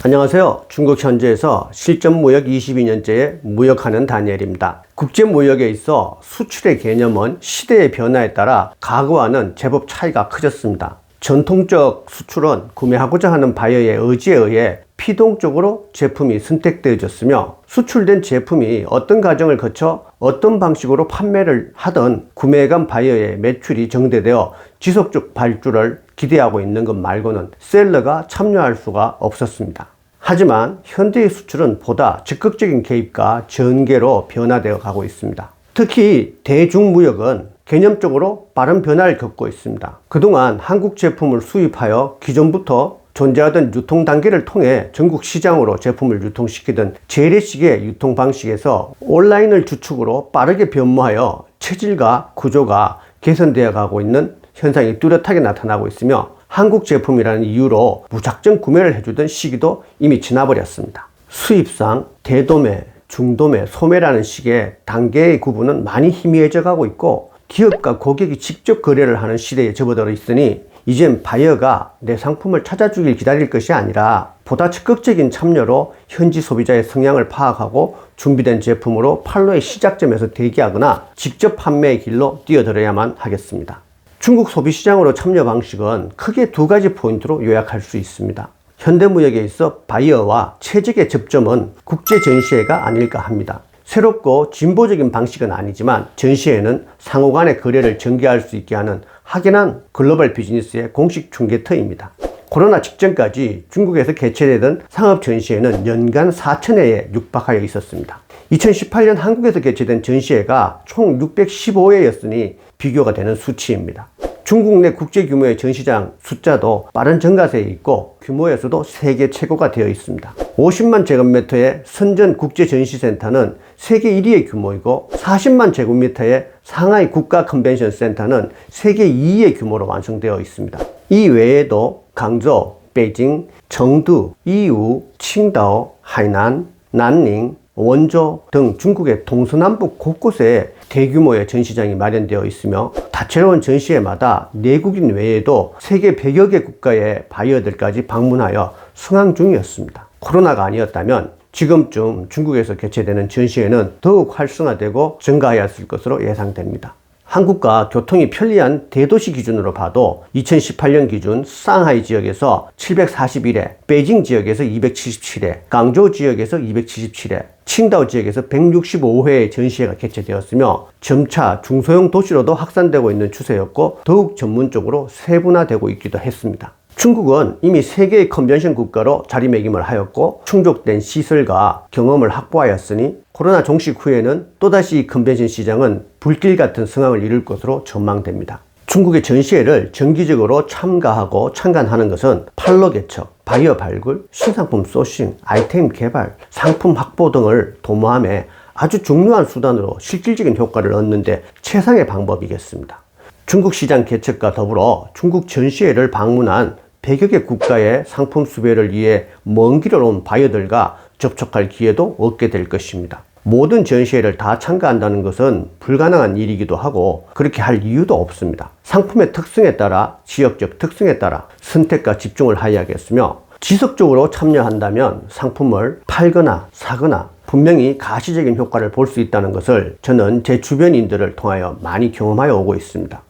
안녕하세요. 중국 현지에서 실전무역 22년째의 무역하는 다니엘입니다. 국제무역에 있어 수출의 개념은 시대의 변화에 따라 과거와는 제법 차이가 커졌습니다. 전통적 수출은 구매하고자 하는 바이어의 의지에 의해 피동적으로 제품이 선택되어졌으며, 수출된 제품이 어떤 과정을 거쳐 어떤 방식으로 판매를 하든 구매해 간 바이어의 매출이 정대되어 지속적 발주를 기대하고 있는 것 말고는 셀러가 참여할 수가 없었습니다. 하지만 현대의 수출은 보다 적극적인 개입과 전개로 변화되어 가고 있습니다. 특히 대중무역은 개념적으로 빠른 변화를 겪고 있습니다. 그동안 한국 제품을 수입하여 기존부터 존재하던 유통 단계를 통해 전국 시장으로 제품을 유통시키던 재래식의 유통 방식에서 온라인을 주축으로 빠르게 변모하여 체질과 구조가 개선되어 가고 있는 현상이 뚜렷하게 나타나고 있으며, 한국 제품이라는 이유로 무작정 구매를 해주던 시기도 이미 지나버렸습니다. 수입상 대도매, 중도매, 소매라는 식의 단계의 구분은 많이 희미해져 가고 있고, 기업과 고객이 직접 거래를 하는 시대에 접어들어 있으니 이젠 바이어가 내 상품을 찾아주길 기다릴 것이 아니라 보다 적극적인 참여로 현지 소비자의 성향을 파악하고 준비된 제품으로 판로의 시작점에서 대기하거나 직접 판매의 길로 뛰어들어야만 하겠습니다. 중국 소비시장으로 참여 방식은 크게 두 가지 포인트로 요약할 수 있습니다. 현대무역에 있어 바이어와 최적의 접점은 국제전시회가 아닐까 합니다. 새롭고 진보적인 방식은 아니지만 전시회는 상호 간의 거래를 전개할 수 있게 하는 확연한 글로벌 비즈니스의 공식 중개터입니다. 코로나 직전까지 중국에서 개최되던 상업전시회는 연간 4,000회에 육박하여 있었습니다. 2018년 한국에서 개최된 전시회가 총 615회였으니 비교가 되는 수치입니다. 중국 내 국제 규모의 전시장 숫자도 빠른 증가세에 있고 규모에서도 세계 최고가 되어 있습니다. 50만 제곱미터의 선전 국제전시센터는 세계 1위의 규모이고, 40만 제곱미터의 상하이 국가 컨벤션 센터는 세계 2위의 규모로 완성되어 있습니다. 이 외에도 강조, 베이징, 청두, 이우, 칭다오, 하이난, 난닝, 원조 등 중국의 동서남북 곳곳에 대규모의 전시장이 마련되어 있으며, 다채로운 전시회마다 내국인 외에도 세계 100여 개 국가의 바이어들까지 방문하여 승항 중이었습니다. 코로나가 아니었다면 지금쯤 중국에서 개최되는 전시회는 더욱 활성화되고 증가하였을 것으로 예상됩니다. 한국과 교통이 편리한 대도시 기준으로 봐도 2018년 기준 상하이 지역에서 741회, 베이징 지역에서 277회, 강조 지역에서 277회, 칭다오 지역에서 165회의 전시회가 개최되었으며, 점차 중소형 도시로도 확산되고 있는 추세였고 더욱 전문적으로 세분화되고 있기도 했습니다. 중국은 이미 세계의 컨벤션 국가로 자리매김을 하였고 충족된 시설과 경험을 확보하였으니 코로나 종식 후에는 또다시 이 컨벤션 시장은 불길 같은 성황을 이룰 것으로 전망됩니다. 중국의 전시회를 정기적으로 참가하고 참관하는 것은 판로 개척, 바이어 발굴, 신상품 소싱, 아이템 개발, 상품 확보 등을 도모함에 아주 중요한 수단으로 실질적인 효과를 얻는 데 최상의 방법이겠습니다. 중국 시장 개척과 더불어 중국 전시회를 방문한 100여 개 국가의 상품 수배를 위해 먼 길을 온 바이어들과 접촉할 기회도 얻게 될 것입니다. 모든 전시회를 다 참가한다는 것은 불가능한 일이기도 하고 그렇게 할 이유도 없습니다. 상품의 특성에 따라, 지역적 특성에 따라 선택과 집중을 하여야겠으며, 지속적으로 참여한다면 상품을 팔거나 사거나 분명히 가시적인 효과를 볼 수 있다는 것을 저는 제 주변인들을 통하여 많이 경험하여 오고 있습니다.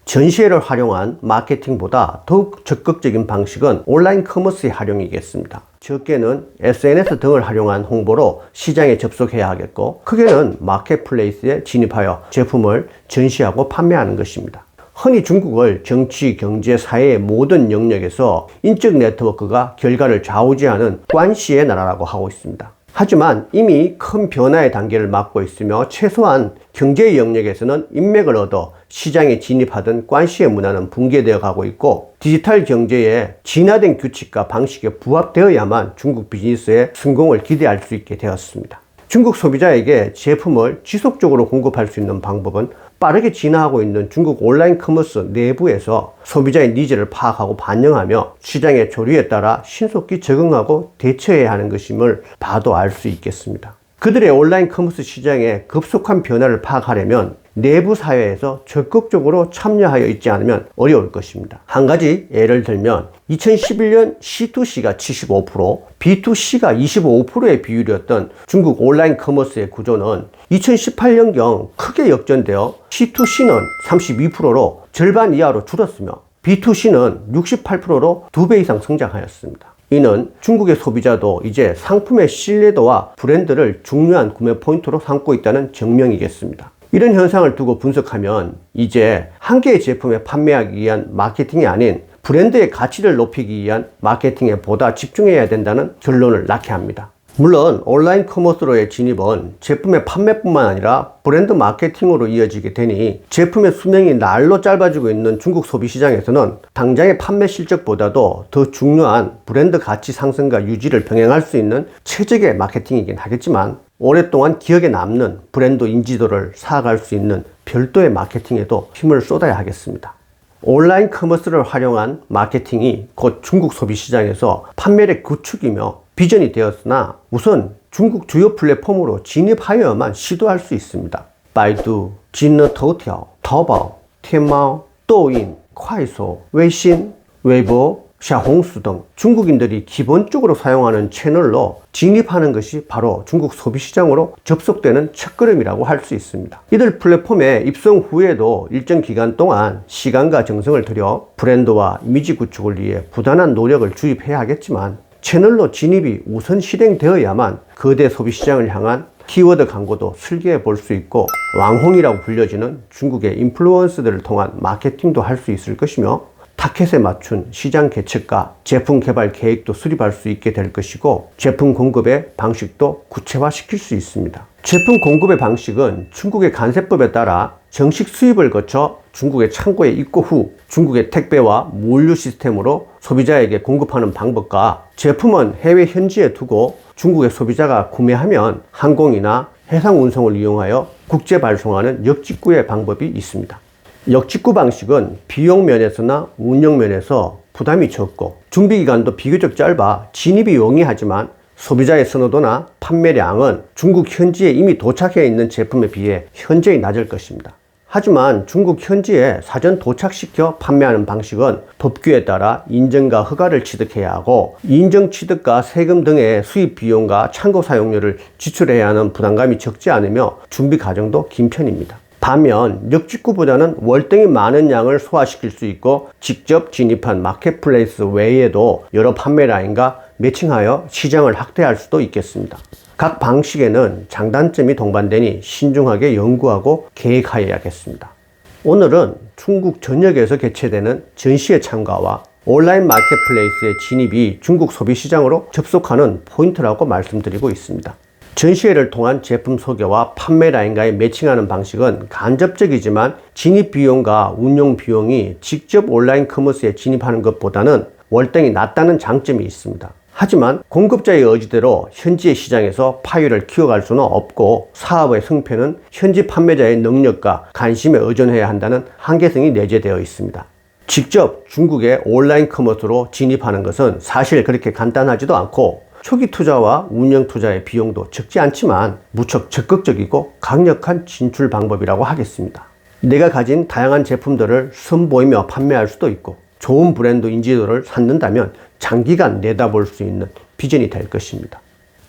전시회를 활용한 마케팅보다 더욱 적극적인 방식은 온라인 커머스의 활용이겠습니다. 적게는 SNS 등을 활용한 홍보로 시장에 접속해야 하겠고, 크게는 마켓플레이스에 진입하여 제품을 전시하고 판매하는 것입니다. 흔히 중국을 정치, 경제, 사회의 모든 영역에서 인적 네트워크가 결과를 좌우지하는 관시의 나라라고 하고 있습니다. 하지만 이미 큰 변화의 단계를 맞고 있으며, 최소한 경제의 영역에서는 인맥을 얻어 시장에 진입하던 관시의 문화는 붕괴되어 가고 있고, 디지털 경제의 진화된 규칙과 방식에 부합되어야만 중국 비즈니스의 성공을 기대할 수 있게 되었습니다. 중국 소비자에게 제품을 지속적으로 공급할 수 있는 방법은 빠르게 진화하고 있는 중국 온라인 커머스 내부에서 소비자의 니즈를 파악하고 반영하며 시장의 조류에 따라 신속히 적응하고 대처해야 하는 것임을 봐도 알 수 있겠습니다. 그들의 온라인 커머스 시장의 급속한 변화를 파악하려면 내부 사회에서 적극적으로 참여하여 있지 않으면 어려울 것입니다. 한 가지 예를 들면 2011년 C2C가 75%, B2C가 25%의 비율이었던 중국 온라인 커머스의 구조는 2018년경 크게 역전되어 C2C는 32%로 절반 이하로 줄었으며 B2C는 68%로 2배 이상 성장하였습니다. 이는 중국의 소비자도 이제 상품의 신뢰도와 브랜드를 중요한 구매 포인트로 삼고 있다는 증명이겠습니다. 이런 현상을 두고 분석하면 이제 한 개의 제품을 판매하기 위한 마케팅이 아닌 브랜드의 가치를 높이기 위한 마케팅에 보다 집중해야 된다는 결론을 낳게 합니다. 물론 온라인 커머스로의 진입은 제품의 판매뿐만 아니라 브랜드 마케팅으로 이어지게 되니 제품의 수명이 날로 짧아지고 있는 중국 소비시장에서는 당장의 판매 실적보다도 더 중요한 브랜드 가치 상승과 유지를 병행할 수 있는 최적의 마케팅이긴 하겠지만 오랫동안 기억에 남는 브랜드 인지도를 쌓아갈 수 있는 별도의 마케팅에도 힘을 쏟아야 하겠습니다. 온라인 커머스를 활용한 마케팅이 곧 중국 소비시장에서 판매의 구축이며 비전이 되었으나 우선 중국 주요 플랫폼으로 진입하여야만 시도할 수 있습니다. 바이두, 진너토티ao, 타오바오, 텐마오, 도인, 쿠아이소, 웨이신, 웨이보, 샤홍수 등 중국인들이 기본적으로 사용하는 채널로 진입하는 것이 바로 중국 소비시장으로 접속되는 첫걸음이라고 할 수 있습니다. 이들 플랫폼에 입성 후에도 일정 기간 동안 시간과 정성을 들여 브랜드와 이미지 구축을 위해 부단한 노력을 주입해야 하겠지만 채널로 진입이 우선 실행되어야만 거대 소비시장을 향한 키워드 광고도 설계해 볼 수 있고 왕홍이라고 불려지는 중국의 인플루언서들을 통한 마케팅도 할 수 있을 것이며 타켓에 맞춘 시장 개척과 제품 개발 계획도 수립할 수 있게 될 것이고 제품 공급의 방식도 구체화시킬 수 있습니다. 제품 공급의 방식은 중국의 관세법에 따라 정식 수입을 거쳐 중국의 창고에 입고 후 중국의 택배와 물류 시스템으로 소비자에게 공급하는 방법과 제품은 해외 현지에 두고 중국의 소비자가 구매하면 항공이나 해상 운송을 이용하여 국제 발송하는 역직구의 방법이 있습니다. 역직구 방식은 비용 면에서나 운영 면에서 부담이 적고 준비기간도 비교적 짧아 진입이 용이하지만 소비자의 선호도나 판매량은 중국 현지에 이미 도착해 있는 제품에 비해 현저히 낮을 것입니다. 하지만 중국 현지에 사전 도착시켜 판매하는 방식은 법규에 따라 인증과 허가를 취득해야 하고 인증 취득과 세금 등의 수입 비용과 창고 사용료를 지출해야 하는 부담감이 적지 않으며 준비 과정도 긴 편입니다. 반면 역직구보다는 월등히 많은 양을 소화시킬 수 있고 직접 진입한 마켓플레이스 외에도 여러 판매 라인과 매칭하여 시장을 확대할 수도 있겠습니다. 각 방식에는 장단점이 동반되니 신중하게 연구하고 계획하여야겠습니다. 오늘은 중국 전역에서 개최되는 전시회 참가와 온라인 마켓플레이스의 진입이 중국 소비시장으로 접속하는 포인트라고 말씀드리고 있습니다. 전시회를 통한 제품 소개와 판매 라인과의 매칭하는 방식은 간접적이지만 진입 비용과 운용 비용이 직접 온라인 커머스에 진입하는 것보다는 월등히 낮다는 장점이 있습니다. 하지만 공급자의 의지대로 현지의 시장에서 파이를 키워갈 수는 없고 사업의 승패는 현지 판매자의 능력과 관심에 의존해야 한다는 한계성이 내재되어 있습니다. 직접 중국의 온라인 커머스로 진입하는 것은 사실 그렇게 간단하지도 않고 초기 투자와 운영 투자의 비용도 적지 않지만 무척 적극적이고 강력한 진출 방법이라고 하겠습니다. 내가 가진 다양한 제품들을 선보이며 판매할 수도 있고 좋은 브랜드 인지도를 쌓는다면 장기간 내다볼 수 있는 비전이 될 것입니다.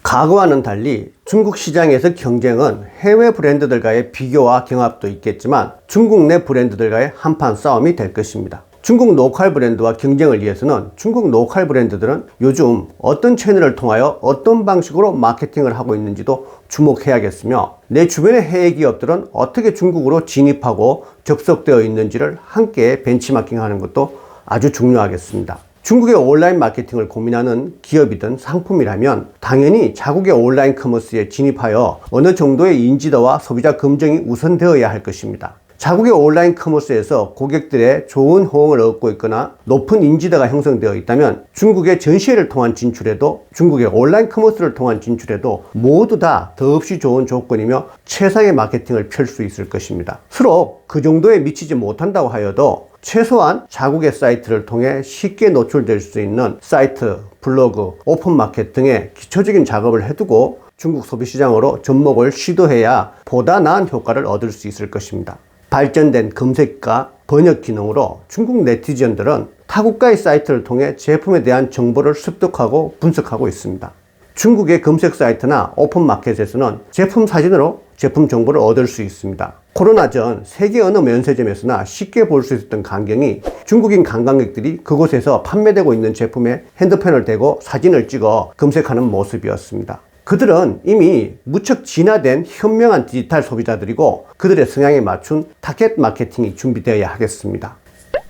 과거와는 달리 중국 시장에서 경쟁은 해외 브랜드들과의 비교와 경합도 있겠지만 중국 내 브랜드들과의 한판 싸움이 될 것입니다. 중국 로컬 브랜드와 경쟁을 위해서는 중국 로컬 브랜드들은 요즘 어떤 채널을 통하여 어떤 방식으로 마케팅을 하고 있는지도 주목해야겠으며 내 주변의 해외 기업들은 어떻게 중국으로 진입하고 접속되어 있는지를 함께 벤치마킹하는 것도 아주 중요하겠습니다. 중국의 온라인 마케팅을 고민하는 기업이든 상품이라면 당연히 자국의 온라인 커머스에 진입하여 어느 정도의 인지도와 소비자 검증이 우선되어야 할 것입니다. 자국의 온라인 커머스에서 고객들의 좋은 호응을 얻고 있거나 높은 인지도가 형성되어 있다면 중국의 전시회를 통한 진출에도 중국의 온라인 커머스를 통한 진출에도 모두 다 더없이 좋은 조건이며 최상의 마케팅을 펼 수 있을 것입니다. 서로 그 정도에 미치지 못한다고 하여도 최소한 자국의 사이트를 통해 쉽게 노출될 수 있는 사이트, 블로그, 오픈마켓 등의 기초적인 작업을 해두고 중국 소비시장으로 접목을 시도해야 보다 나은 효과를 얻을 수 있을 것입니다. 발전된 검색과 번역 기능으로 중국 네티즌들은 타국가의 사이트를 통해 제품에 대한 정보를 습득하고 분석하고 있습니다. 중국의 검색 사이트나 오픈마켓에서는 제품 사진으로 제품 정보를 얻을 수 있습니다. 코로나 전 세계 어느 면세점에서나 쉽게 볼 수 있었던 광경이 중국인 관광객들이 그곳에서 판매되고 있는 제품에 핸드폰을 대고 사진을 찍어 검색하는 모습이었습니다. 그들은 이미 무척 진화된 현명한 디지털 소비자들이고 그들의 성향에 맞춘 타겟 마케팅이 준비되어야 하겠습니다.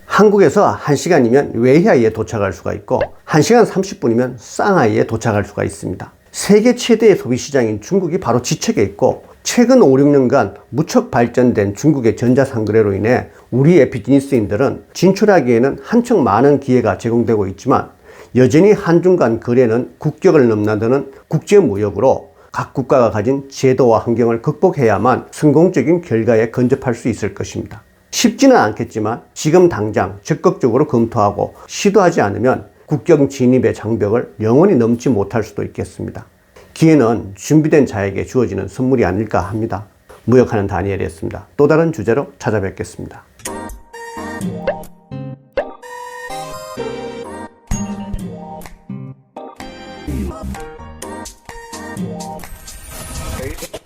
한국에서 1시간이면 웨이하이에 도착할 수가 있고 1시간 30분이면 상하이에 도착할 수가 있습니다. 세계 최대의 소비시장인 중국이 바로 지척에 있고 최근 5, 6년간 무척 발전된 중국의 전자상거래로 인해 우리의 비즈니스인들은 진출하기에는 한층 많은 기회가 제공되고 있지만 여전히 한중 간 거래는 국격을 넘나드는 국제무역으로 각 국가가 가진 제도와 환경을 극복해야만 성공적인 결과에 근접할 수 있을 것입니다. 쉽지는 않겠지만 지금 당장 적극적으로 검토하고 시도하지 않으면 국경 진입의 장벽을 영원히 넘지 못할 수도 있겠습니다. 기회는 준비된 자에게 주어지는 선물이 아닐까 합니다. 무역하는 다니엘이었습니다. 또 다른 주제로 찾아뵙겠습니다. Okay.